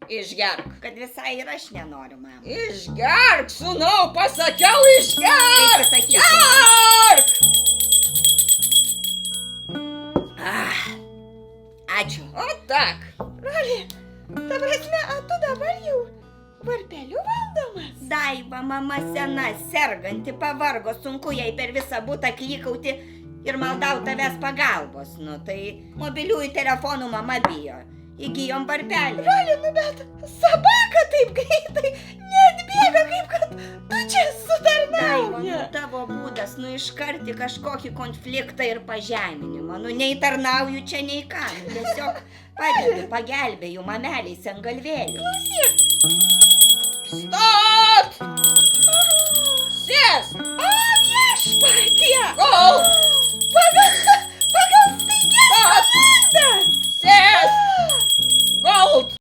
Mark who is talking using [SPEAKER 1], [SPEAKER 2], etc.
[SPEAKER 1] Išgerk.
[SPEAKER 2] Kad visai ir aš nenoriu, mama.
[SPEAKER 1] Išgerk, sūnau, pasakiau, išgerk.
[SPEAKER 2] Kaip pasakysiu?
[SPEAKER 1] Gerk!
[SPEAKER 2] Ačiū.
[SPEAKER 1] O tak.
[SPEAKER 3] Roli, ta prasme, tu dabar jau varpeliu valdomas?
[SPEAKER 2] Daiva, mama sena, serganti, pavargo, sunku jai per visą butą klykauti ir maldau tavęs pagalbos. Nu, tai mobiliųjų telefonų mama bijo. Įgijom varpelį.
[SPEAKER 3] Roli, bet Sabaka taip greitai neatbėga, kaip kad tu čia
[SPEAKER 2] Daiva,
[SPEAKER 3] sutarnauji.
[SPEAKER 2] tavo būdas, iškarti kažkokį konfliktą ir pažeminimą. Neįtarnauju čia nei ką. Tiesiog padedu, pagelbėju mameliai sengalvėlių.
[SPEAKER 1] Stot! Sėsk!
[SPEAKER 3] O viešpatie!
[SPEAKER 1] Kol!